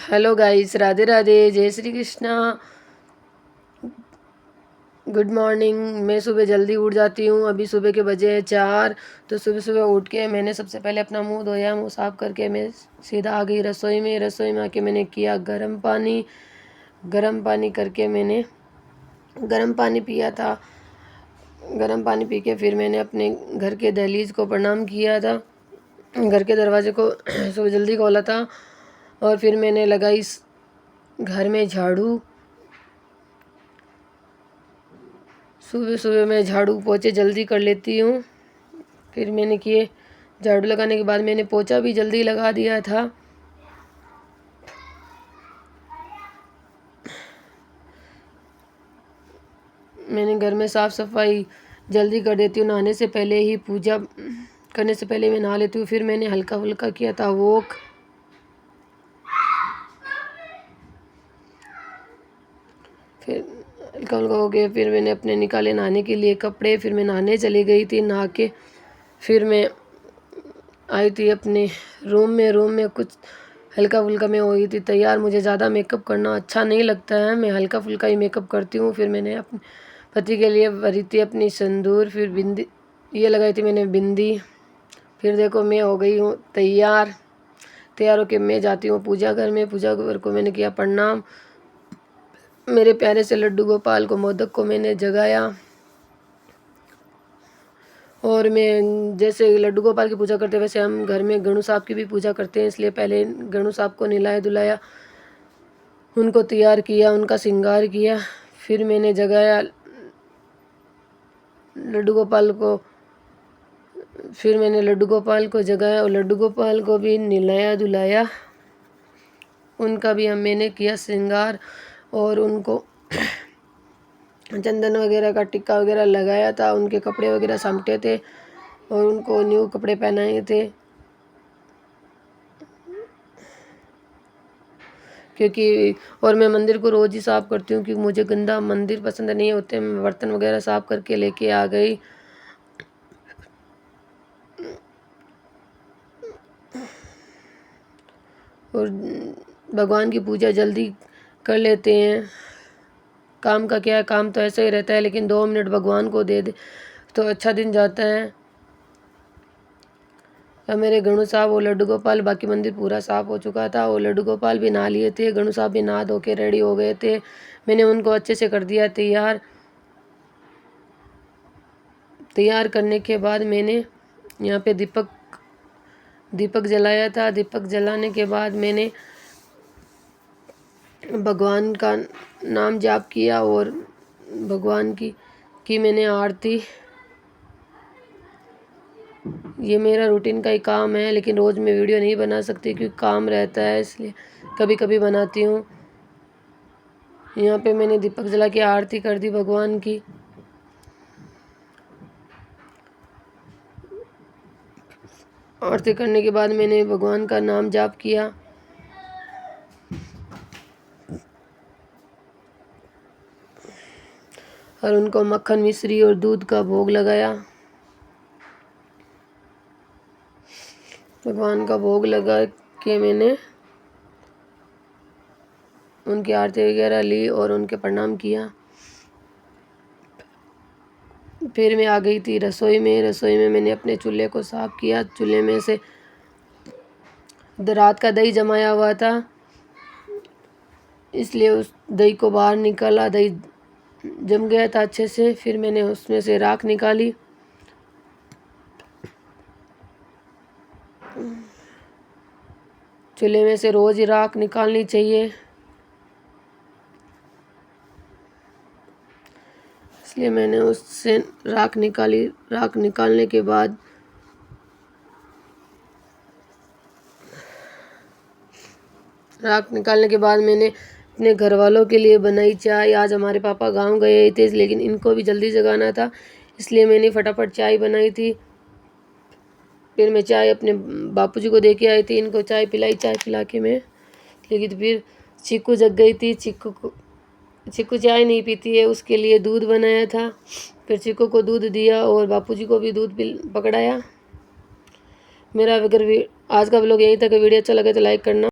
Hello guys, Radhe Radhe, जय Shri Krishna. Good morning. मैं सुबह जल्दी उठ जाती हूँ। अभी सुबह के बजे हैं 4। तो सुबह सुबह उठ के मैंने सबसे पहले अपना मुंह धोया, मुंह साफ करके मैं सीधा आ गई रसोई में। रसोई में आके मैंने किया गर्म पानी। गर्म पानी करके मैंने गर्म पानी पिया था। गर्म पानी पी के फिर मैंने अपने घर के दहलीज को प्रणाम किया था। घर के दरवाजे को सुबह जल्दी खोला था और फिर मैंने लगाई घर में झाड़ू। सुबह सुबह मैं झाड़ू पोछे जल्दी कर लेती हूँ। फिर मैंने किए, झाड़ू लगाने के बाद मैंने पोछा भी जल्दी लगा दिया था। मैंने घर में साफ़ सफाई जल्दी कर देती हूँ। नहाने से पहले ही, पूजा करने से पहले मैं नहा लेती हूँ। फिर मैंने हल्का फुल्का किया था वॉक। फिर हल्का फुल्का हो गया। फिर मैंने अपने निकाले नहाने के लिए कपड़े। फिर मैं नहाने चली गई थी। नहा के फिर मैं आई थी अपने रूम में कुछ हल्का फुल्का मैं हो गई थी तैयार। मुझे ज़्यादा मेकअप करना अच्छा नहीं लगता है, मैं हल्का फुल्का ही मेकअप करती हूँ। फिर मैंने अपने पति के लिए भरी थी अपनी सिंदूर। फिर बिंदी ये लगाई थी मैंने बिंदी। फिर देखो मैं हो गई हूँ तैयार। तैयार होकर मैं जाती हूँ पूजा घर में। पूजा घर को मैंने किया प्रणाम। मेरे प्यारे से लड्डू गोपाल को, मोदक को मैंने जगाया। और मैं जैसे लड्डू गोपाल की पूजा करते हैं वैसे हम घर में गणु साहब की भी पूजा करते हैं। इसलिए पहले गणु साहब को नहलाया धुलाया, उनको तैयार किया, उनका श्रृंगार किया। फिर मैंने जगाया लड्डू गोपाल को। फिर मैंने लड्डू गोपाल को जगाया और लड्डू गोपाल को भी नहलाया धुलाया। उनका भी मैंने किया श्रृंगार और उनको चंदन वगैरह का टिक्का वगैरह लगाया था। उनके कपड़े वगैरह सामटे थे और उनको न्यू कपड़े पहनाए थे, क्योंकि और मैं मंदिर को रोज़ ही साफ़ करती हूँ क्योंकि मुझे गंदा मंदिर पसंद नहीं होते। मैं बर्तन वगैरह साफ़ करके लेके आ गई। और भगवान की पूजा जल्दी कर लेते हैं। काम का क्या है, काम तो ऐसा ही रहता है, लेकिन 2 मिनट भगवान को दे दे तो अच्छा दिन जाता है। अब मेरे गणु साहब और लड्डू गोपाल, बाकी मंदिर पूरा साफ़ हो चुका था और लड्डू गोपाल भी नहा लिए थे। गणु साहब भी नहा धो के रेडी हो गए थे। मैंने उनको अच्छे से कर दिया तैयार। तैयार करने के बाद मैंने यहाँ पे दीपक जलाया था। दीपक जलाने के बाद मैंने भगवान का नाम जाप किया और भगवान की मैंने आरती। ये मेरा रूटीन का ही काम है, लेकिन रोज़ मैं वीडियो नहीं बना सकती क्योंकि काम रहता है, इसलिए कभी कभी बनाती हूँ। यहाँ पे मैंने दीपक जला के आरती कर दी भगवान की। आरती करने के बाद मैंने भगवान का नाम जाप किया और उनको मक्खन मिश्री और दूध का भोग लगाया। भगवान का भोग लगा के मैंने उनकी आरती वगैरह ली और उनके प्रणाम किया। फिर मैं आ गई थी रसोई में। रसोई में मैंने अपने चूल्हे को साफ़ किया। चूल्हे में से रात का दही जमाया हुआ था, इसलिए उस दही को बाहर निकाला। दही जम गया था अच्छे से। फिर मैंने उसमें से राख निकाली। चूल्हे में से रोज़ ही राख निकालनी चाहिए, इसलिए मैंने उससे राख निकाली। राख निकालने के बाद मैंने अपने घर वालों के लिए बनाई चाय। आज हमारे पापा गांव गए थे, लेकिन इनको भी जल्दी जगाना था, इसलिए मैंने फटाफट चाय बनाई थी। फिर मैं चाय अपने बापूजी को दे के आई थी। इनको चाय पिलाई। चाय पिला के मैं लेकिन फिर चीकू जग गई थी। चीकू चाय नहीं पीती है, उसके लिए दूध बनाया था। फिर चीकू को दूध दिया और बापूजी को भी दूध पकड़ाया। मेरा अगर आज का व्लॉग यहीं तक है। वीडियो अच्छा लगे तो लाइक करना।